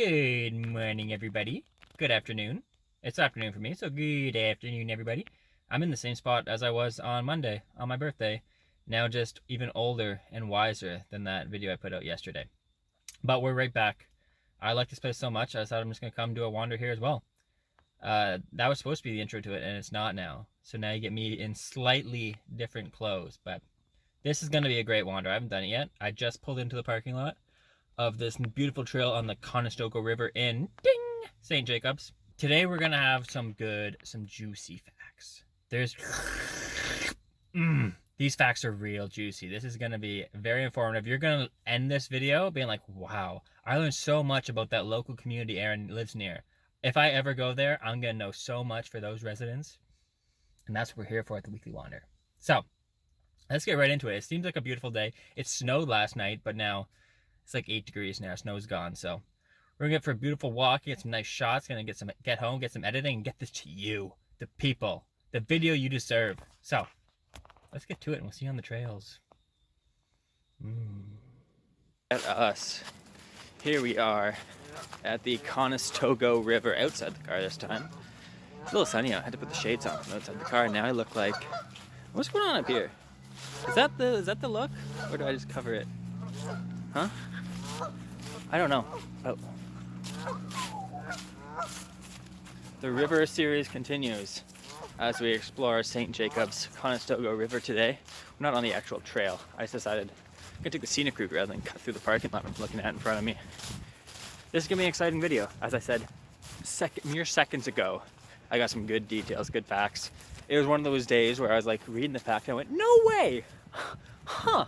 Good morning, everybody. Good afternoon. It's afternoon for me, so good afternoon, everybody. I'm in the same spot as I was on Monday, on my birthday. Now just even older and wiser than that video I put out yesterday. But we're right back. I like this place so much, I decided I'm just going to come do a wander here as well. That was supposed to be the intro to it, and it's not now. So now you get me in slightly different clothes. But this is going to be a great wander. I haven't done it yet. I just pulled into the parking lot of this beautiful trail on the Conestogo River in St. Jacobs. Today we're gonna have some juicy facts. These facts are real juicy. This is gonna be very informative. You're gonna end this video being like, wow, I learned so much about that local community Aaron lives near. If I ever go there, I'm gonna know so much for those residents. And that's what we're here for at the Weekly Wander. So let's get right into it. It seems like a beautiful day. It snowed last night, but now it's like 8 degrees now. Snow's gone. So we're gonna get for a beautiful walk, get some nice shots, gonna get home, get some editing, and get this to you, the people, the video you deserve. So let's get to it, and we'll see you on the trails. At us. Here we are at the Conestogo River, outside the car this time. It's a little sunny out. I had to put the shades on from outside the car. Now I look like, what's going on up here? Is that the look, or do I just cover it? Huh? I don't know. Oh. The river series continues as we explore St. Jacobs Conestogo River today. We're not on the actual trail. I just decided I'm gonna take the scenic route rather than cut through the parking lot I'm looking at in front of me. This is gonna be an exciting video. As I said mere seconds ago, I got some good details, good facts. It was one of those days where I was like reading the fact and I went, no way! Huh!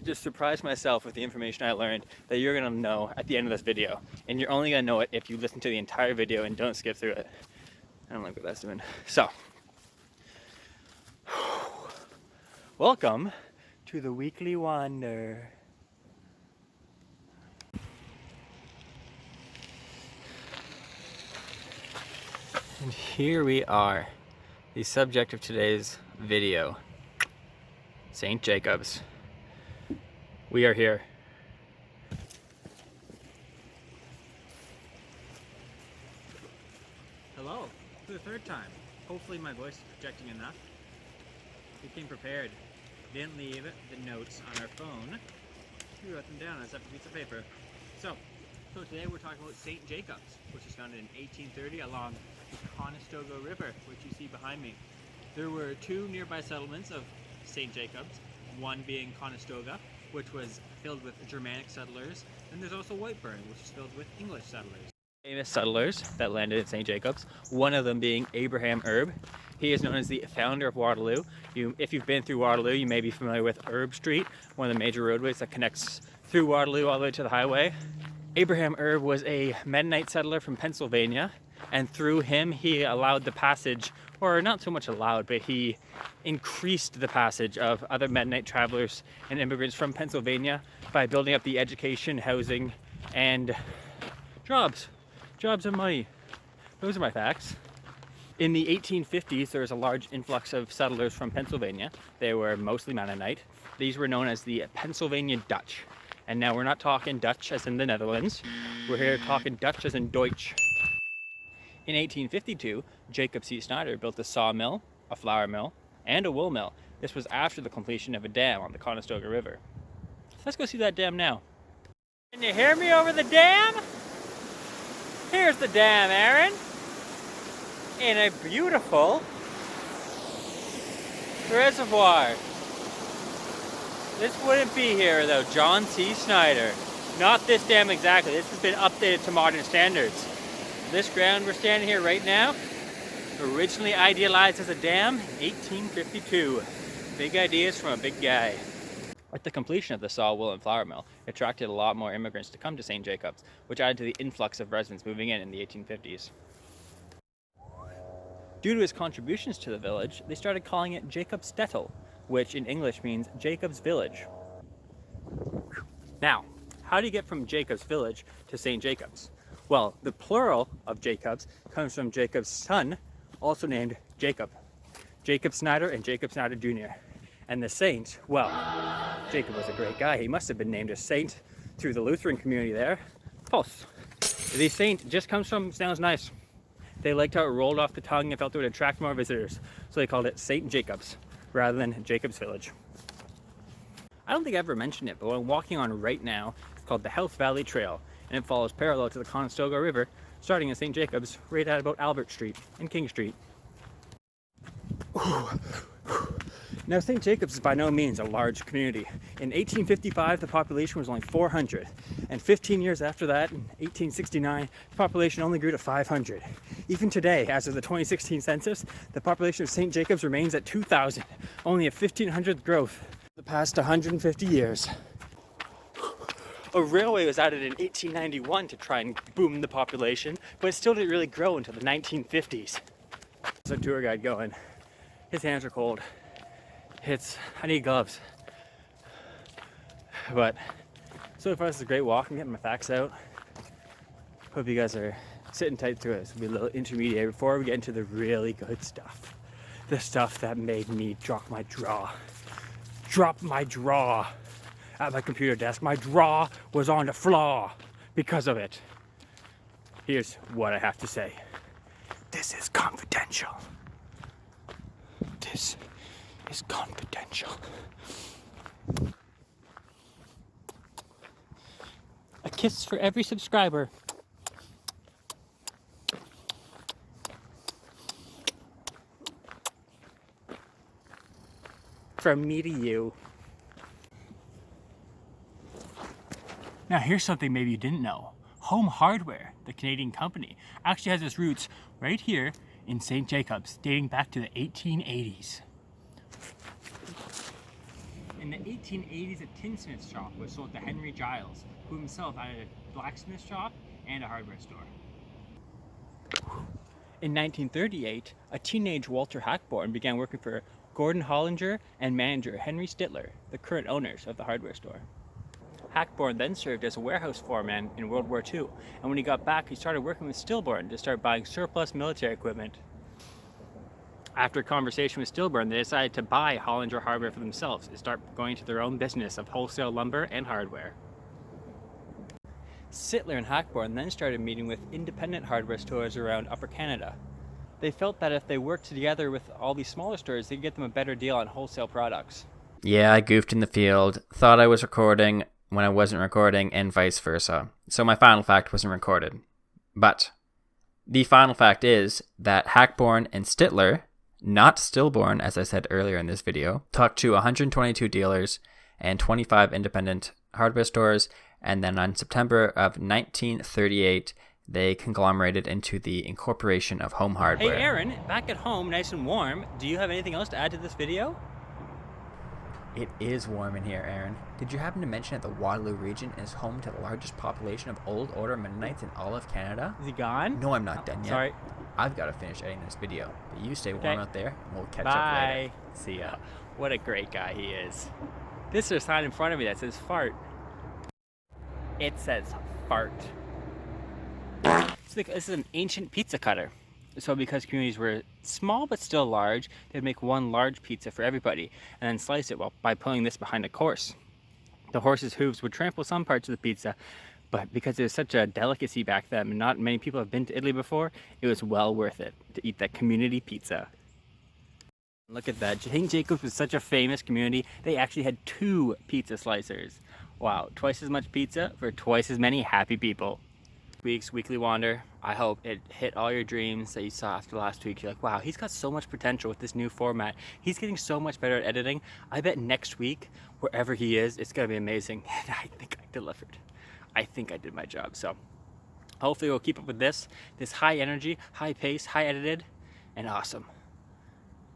Just surprised myself with the information I learned that you're gonna know at the end of this video, and you're only gonna know it if you listen to the entire video and don't skip through it. I don't like what that's doing. So, welcome to the Weekly Wander. And here we are, the subject of today's video, St. Jacobs. We are here. Hello, for the third time. Hopefully my voice is projecting enough. We came prepared. Didn't leave the notes on our phone. We wrote them down on a separate piece of paper. So today we're talking about St. Jacobs, which was founded in 1830 along the Conestogo River, which you see behind me. There were two nearby settlements of St. Jacobs, one being Conestoga, which was filled with Germanic settlers, and there's also Whiteburn, which is filled with English settlers. Famous settlers that landed in St. Jacobs, one of them being Abraham Erb. He is known as the founder of Waterloo. If you've been through Waterloo, you may be familiar with Erb Street, one of the major roadways that connects through Waterloo all the way to the highway. Abraham Erb was a Mennonite settler from Pennsylvania, and through him he allowed the passage, or not so much allowed, but he increased the passage of other Mennonite travelers and immigrants from Pennsylvania by building up the education, housing, and jobs and money. Those are my facts. In the 1850s, there was a large influx of settlers from Pennsylvania. They were mostly Mennonite. These were known as the Pennsylvania Dutch. And now we're not talking Dutch as in the Netherlands. We're here talking Dutch as in Deutsch. In 1852, Jacob C. Snyder built a sawmill, a flour mill, and a wool mill. This was after the completion of a dam on the Conestoga River. Let's go see that dam now. Can you hear me over the dam? Here's the dam, Aaron. In a beautiful reservoir. This wouldn't be here without John C. Snyder. Not this dam exactly. This has been updated to modern standards. This ground we're standing here right now, originally idealized as a dam in 1852. Big ideas from a big guy. With the completion of the saw, wool, and flour mill, it attracted a lot more immigrants to come to St. Jacobs, which added to the influx of residents moving in the 1850s. Due to his contributions to the village, they started calling it Jacobstettel, which in English means Jacob's Village. Now, how do you get from Jacob's Village to St. Jacobs? Well, the plural of Jacobs comes from Jacob's son, also named Jacob. Jacob Snyder and Jacob Snyder Jr. And the saint, well, Jacob was a great guy. He must have been named a saint through the Lutheran community there. False. The Saint just comes from, sounds nice. They liked how it rolled off the tongue and felt it would attract more visitors. So they called it St. Jacobs rather than Jacobs Village. I don't think I ever mentioned it, but what I'm walking on right now is called the Health Valley Trail, and it follows parallel to the Conestogo River, starting in St. Jacobs, right at about Albert Street and King Street. Now, St. Jacobs is by no means a large community. In 1855, the population was only 400, and 15 years after that, in 1869, the population only grew to 500. Even today, as of the 2016 census, the population of St. Jacobs remains at 2,000, only a 1,500th growth the past 150 years. A railway was added in 1891 to try and boom the population, but it still didn't really grow until the 1950s. There's a tour guide going. His hands are cold. I need gloves. But so far this is a great walk. I'm getting my facts out. Hope you guys are sitting tight through it. This will be a little intermediate before we get into the really good stuff. The stuff that made me drop my jaw at my computer desk. My jaw was on the floor because of it. Here's what I have to say. This is confidential. This is confidential. A kiss for every subscriber. From me to you. Now here's something maybe you didn't know. Home Hardware, the Canadian company, actually has its roots right here in St. Jacobs, dating back to the 1880s. In the 1880s, a tinsmith shop was sold to Henry Giles, who himself added a blacksmith shop and a hardware store. In 1938, a teenage Walter Hackborn began working for Gordon Hollinger and manager Henry Stittler, the current owners of the hardware store. Hackborn then served as a warehouse foreman in World War II, and when he got back, he started working with Stillborn to start buying surplus military equipment. After a conversation with Stillborn, they decided to buy Hollinger Hardware for themselves and start going to their own business of wholesale lumber and hardware. Sittler and Hackborn then started meeting with independent hardware stores around Upper Canada. They felt that if they worked together with all these smaller stores, they could get them a better deal on wholesale products. Yeah, I goofed in the field, thought I was recording when I wasn't recording, and vice versa. So my final fact wasn't recorded. But the final fact is that Hackborn and Stittler, not Stillborn, as I said earlier in this video, talked to 122 dealers and 25 independent hardware stores, and then on September of 1938, they conglomerated into the Incorporation of Home Hardware. Hey Aaron, back at home, nice and warm. Do you have anything else to add to this video? It is warm in here, Aaron. Did you happen to mention that the Waterloo region is home to the largest population of Old Order Mennonites in all of Canada? Is he gone? No, I'm not done yet. Sorry. I've got to finish editing this video, but you stay warm Okay. out there, and we'll catch Bye. up later. See ya. What a great guy he is. This is a sign in front of me that says fart. It says fart. So this is an ancient pizza cutter. So because communities were small but still large, they'd make one large pizza for everybody and then slice it by pulling this behind a horse. The horse's hooves would trample some parts of the pizza, but because it was such a delicacy back then and not many people have been to Italy before, it was well worth it to eat that community pizza. Look at that. St. Jacobs was such a famous community, they actually had 2 pizza slicers. Wow, twice as much pizza for twice as many happy people. Week's Weekly Wander. I hope it hit all your dreams that you saw after last week. You're like, wow, he's got so much potential with this new format. He's getting so much better at editing. I bet next week, wherever he is, it's gonna be amazing. And I think I delivered. I think I did my job. So hopefully we'll keep up with this high energy, high pace, high edited, and awesome.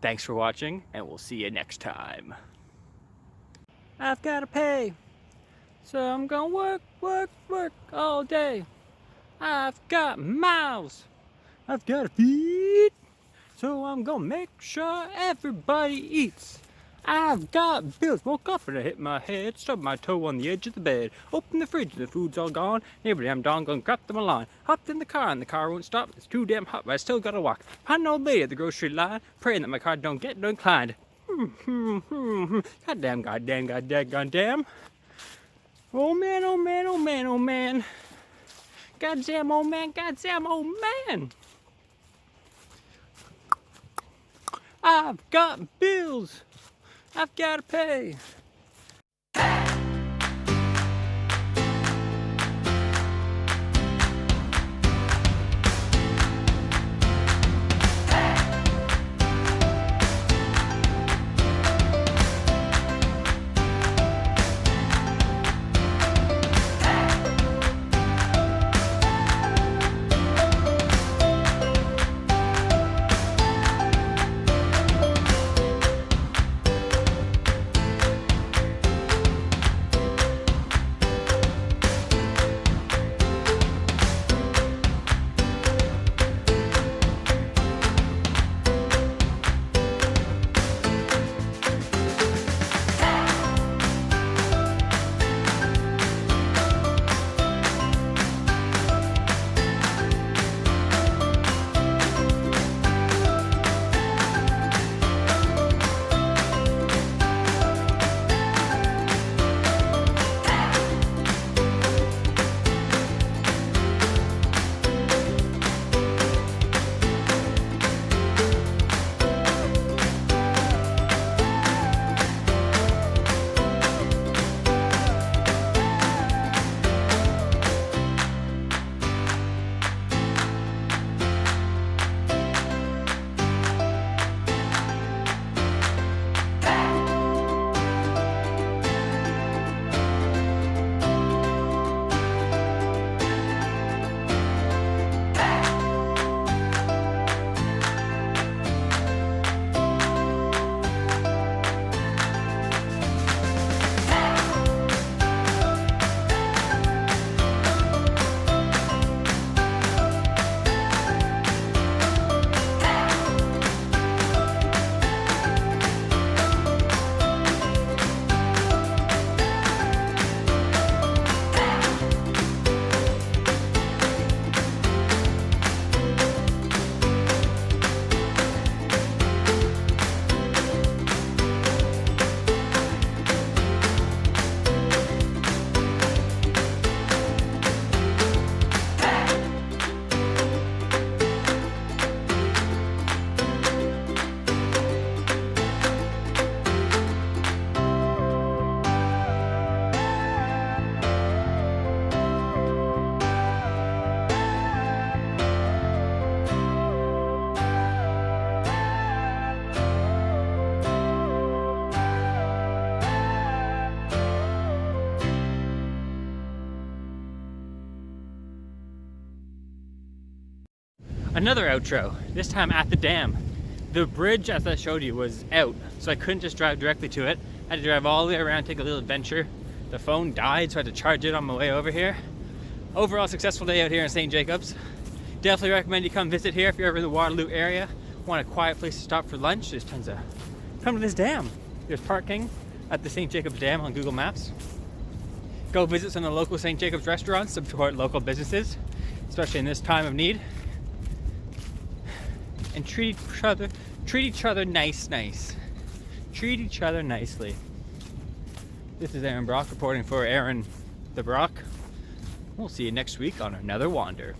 Thanks for watching, and we'll see you next time. I've gotta pay, so I'm gonna work all day. I've got mouths, I've got to feed, so I'm gonna make sure everybody eats. I've got bills, woke up and I hit my head, stubbed my toe on the edge of the bed, opened the fridge and the food's all gone, every damn dog gonna grab them along. Hopped in the car and the car won't stop, it's too damn hot but I still gotta walk. Find an old lady at the grocery line, praying that my car don't get inclined. Goddamn. Oh man, oh man, oh man, oh man. Goddamn old man, goddamn old man. I've got bills. I've got to pay. Another outro, this time at the dam. The bridge, as I showed you, was out, so I couldn't just drive directly to it. I had to drive all the way around, take a little adventure. The phone died, so I had to charge it on my way over here. Overall successful day out here in St. Jacobs. Definitely recommend you come visit here if you're ever in the Waterloo area. Want a quiet place to stop for lunch, there's tons of... Come to this dam. There's parking at the St. Jacobs Dam on Google Maps. Go visit some of the local St. Jacobs restaurants to support local businesses, especially in this time of need. And treat each other nice. Treat each other nicely. This is Aaron Brock reporting for Aaron the Brock. We'll see you next week on another wander.